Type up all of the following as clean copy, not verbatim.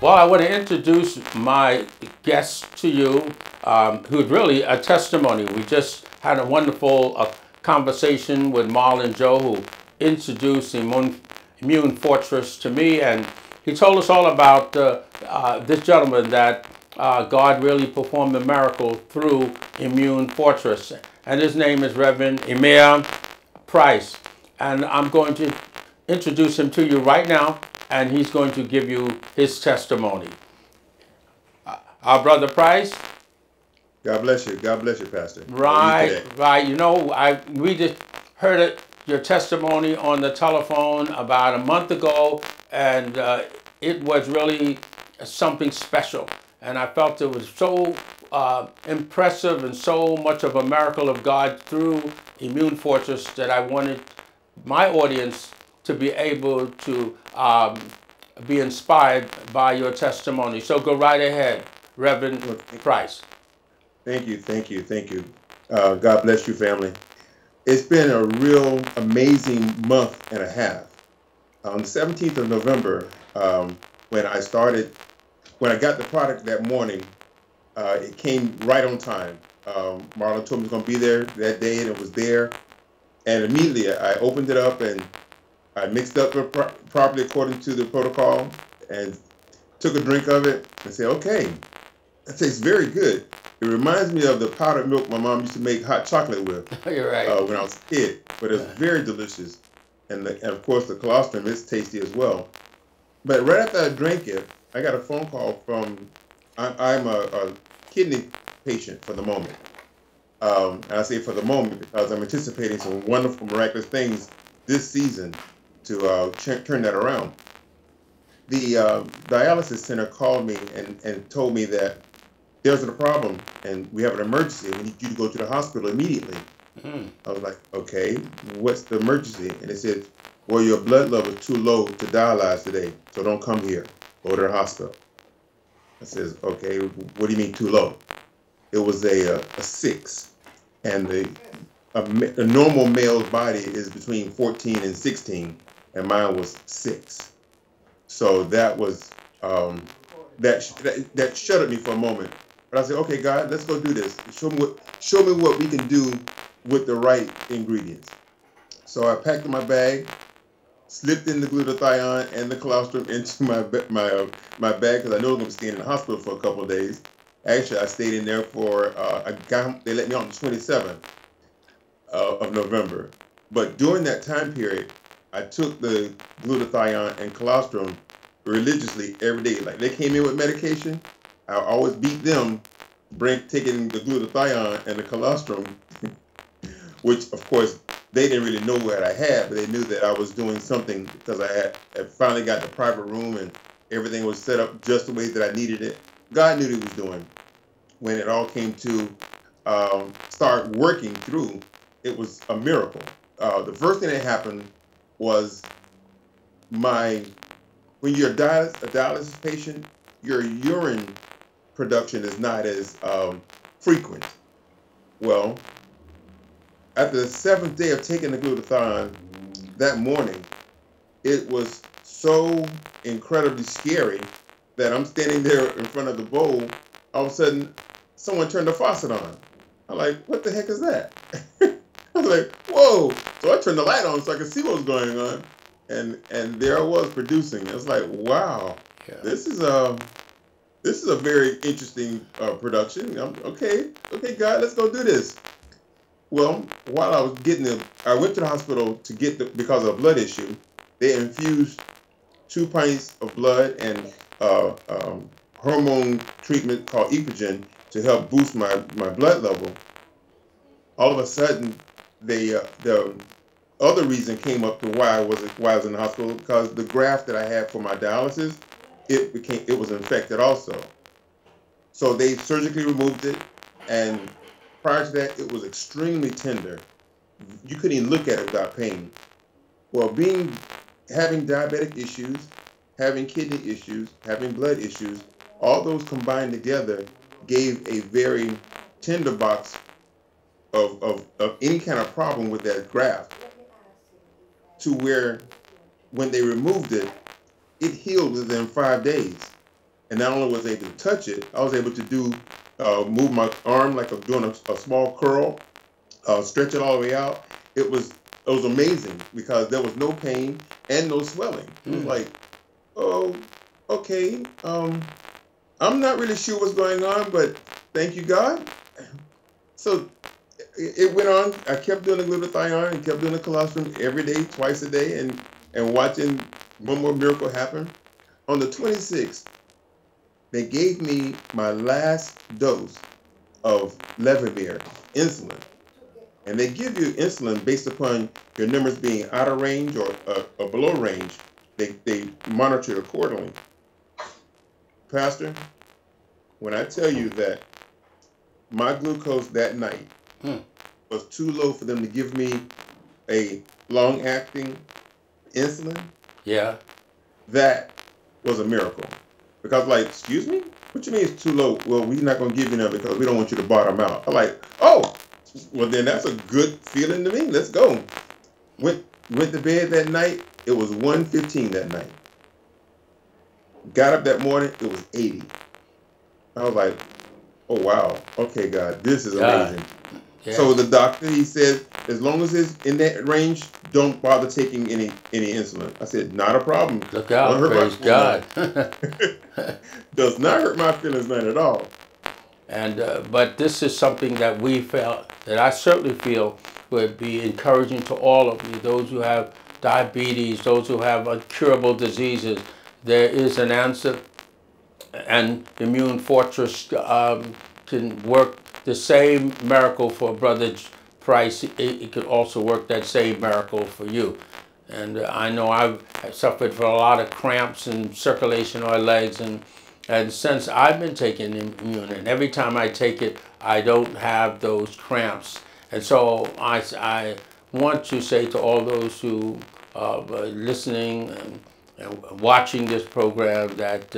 Well, I want to introduce my guest to you, who's really a testimony. We just had a wonderful conversation with Marlon Joe, who introduced Immune Fortress to me, and he told us all about this gentleman that God really performed a miracle through Immune Fortress. And his name is Reverend Emir Price. And I'm going to introduce him to you right now, and he's going to give you his testimony. Our brother Price. God bless you. God bless you, Pastor. Right, right. You know, we just heard your testimony on the telephone about a month ago, and it was really something special. And I felt it was so impressive and so much of a miracle of God through Immune Fortress that I wanted my audience to be able to be inspired by your testimony. So go right ahead, Reverend Price. Thank you, thank you, thank you. God bless you, family. It's been a real amazing month and a half. On the 17th of November, when I got the product that morning, it came right on time. Marlon told me it was going to be there that day, and it was there. And immediately I opened it up and I mixed up it properly according to the protocol and took a drink of it and said, okay, that tastes very good. It reminds me of the powdered milk my mom used to make hot chocolate with. You're right. When I was a kid, but it's very delicious. And of course, the colostrum is tasty as well. But right after I drank it, I got a phone call from, I'm a kidney patient for the moment. And I say for the moment because I'm anticipating some wonderful, miraculous things this season to turn that around. The dialysis center called me and told me that there's a problem and we have an emergency. We need you to go to the hospital immediately. I was like, okay, what's the emergency? And they said, well, your blood level is too low to dialyze today, so don't come here. Go to the hospital. I says, okay, what do you mean too low? It was a 6, and a normal male's body is between 14 and 16, and mine was 6. So that was that shuddered me for a moment. But I said, okay, God, let's go do this. Show me what we can do with the right ingredients. So I packed in my bag, slipped in the glutathione and the colostrum into my bag because I know I'm going to stay in the hospital for a couple of days. Actually, I stayed in there for they let me out on the 27th of November. But during that time period, I took the glutathione and colostrum religiously every day. Like they came in with medication, I always beat them, taking the glutathione and the colostrum, which of course they didn't really know what I had, but they knew that I was doing something because I finally got the private room and everything was set up just the way that I needed it. God knew what he was doing. When it all came to start working through, it was a miracle. The first thing that happened was when you're a dialysis patient, your urine production is not as frequent. Well, after the 7th day of taking the glutathione that morning, it was so incredibly scary that I'm standing there in front of the bowl. All of a sudden, someone turned the faucet on. I'm like, what the heck is that? I was like, whoa. So I turned the light on so I could see what was going on. And there I was producing. I was like, wow, yeah. This is a very interesting production. Okay, God, let's go do this. Well, while I was I went to the hospital to because of a blood issue. They infused 2 pints of blood and hormone treatment called Epogen to help boost my blood level. All of a sudden, the other reason came up to why I was in the hospital, because the graft that I had for my dialysis, it was infected also. So they surgically removed it, and prior to that, it was extremely tender. You couldn't even look at it without pain. Well, having diabetic issues, having kidney issues, having blood issues, all those combined together gave a very tender box of any kind of problem with that graft, to where when they removed it, it healed within 5 days. And not only was I able to touch it, I was able to do move my arm like I'm doing a small curl, stretch it all the way out. It was amazing because there was no pain and no swelling. It was like, oh, okay. I'm not really sure what's going on, but thank you, God. So it went on. I kept doing the glutathione and kept doing the colostrum every day, twice a day, and watching one more miracle happen. On the 26th, they gave me my last dose of Levemir insulin. And they give you insulin based upon your numbers being out of range or below range. They monitor it accordingly. Pastor, when I tell you that my glucose that night was too low for them to give me a long-acting insulin, Yeah. that was a miracle. Because like, excuse me? What you mean it's too low? Well, we're not going to give you none because we don't want you to bottom out. I'm like, oh, well then that's a good feeling to me. Let's go. Went to bed that night. It was 1:15 that night. Got up that morning. It was 80. I was like, oh wow. Okay, God, this is amazing. Yeah. So the doctor, he said, as long as it's in that range, don't bother taking any insulin. I said, not a problem. Look out, praise God. Does not hurt my feelings, none at all. And but this is something that we felt, that I certainly feel would be encouraging to all of you, those who have diabetes, those who have incurable diseases. There is an answer, and Immune Fortress can work the same miracle for Brother Price. It could also work that same miracle for you. And I know I've suffered from a lot of cramps and circulation in my legs, and since I've been taking Immune, and every time I take it, I don't have those cramps. And so I want to say to all those who are listening and watching this program that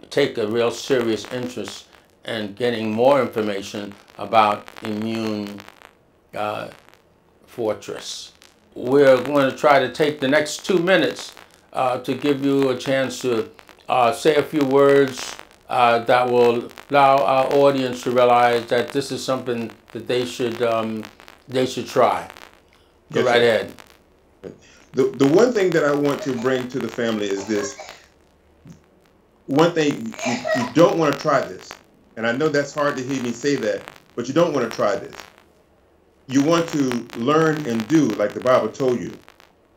take a real serious interest in getting more information about Immune Fortress. We're going to try to take the next 2 minutes to give you a chance to say a few words that will allow our audience to realize that this is something that they should try. Go right ahead. The one thing that I want to bring to the family is this. One thing, you don't want to try this. And I know that's hard to hear me say that, but you don't want to try this. You want to learn and do like the Bible told you.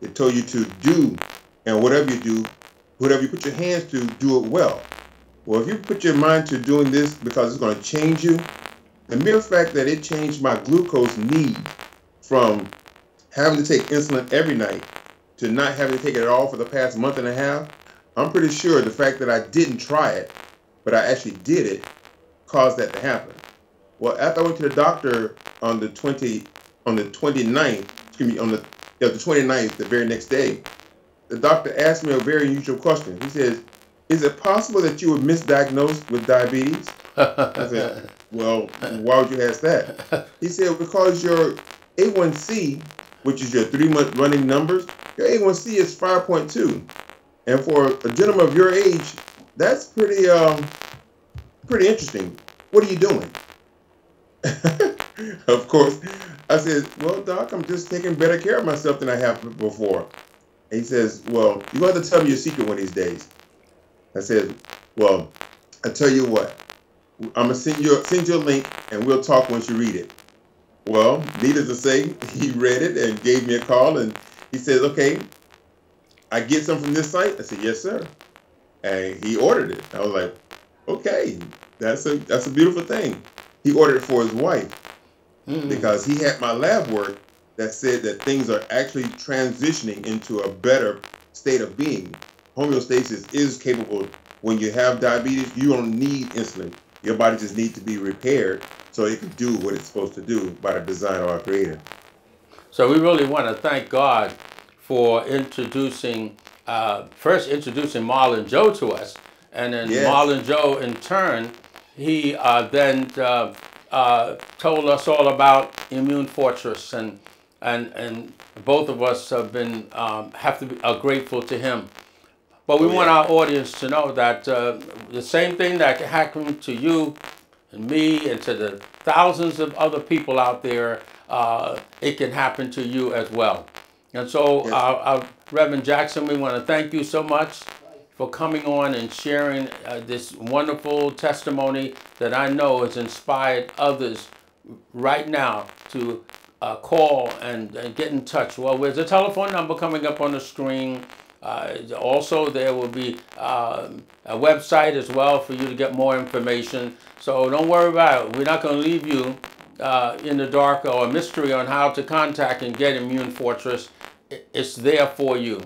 It told you to do, and whatever you do, whatever you put your hands to, do it well. Well, if you put your mind to doing this because it's going to change you, the mere fact that it changed my glucose need from having to take insulin every night to not having to take it at all for the past month and a half, I'm pretty sure the fact that I didn't try it, but I actually did it, caused that to happen. Well, after I went to the doctor on the 29th, the 29th, the very next day, the doctor asked me a very unusual question. He says, is it possible that you were misdiagnosed with diabetes? I said, well, why would you ask that? He said, because your A1C, which is your 3-month running numbers, your A1C is 5.2. And for a gentleman of your age, that's pretty interesting. What are you doing? Of course, I said, well, doc, I'm just taking better care of myself than I have before. And he says, well, you're going to have to tell me your secret one of these days. I said, well, I tell you what, I'm going to send you a link and we'll talk once you read it. Well, needless to say, he read it and gave me a call and he says, okay, I get some from this site? I said, yes, sir. And he ordered it. I was like, okay, that's a beautiful thing. He ordered it for his wife because he had my lab work that said that things are actually transitioning into a better state of being. Homeostasis is capable. When you have diabetes, you don't need insulin. Your body just needs to be repaired so it can do what it's supposed to do by the design of our Creator. So we really want to thank God for introducing, first introducing Marlon Joe to us, and then Marlon Joe in turn, he then told us all about Immune Fortress, and both of us have been are grateful to him. But we Oh, want yeah. our audience to know that the same thing that happened to you and me and to the thousands of other people out there, it can happen to you as well. And so, Yes. Reverend Jackson, we want to thank you so much for coming on and sharing this wonderful testimony that I know has inspired others right now to call and get in touch. Well, there's a telephone number coming up on the screen. Also, there will be a website as well for you to get more information. So don't worry about it. We're not going to leave you in the dark or a mystery on how to contact and get Immune Fortress. It's there for you.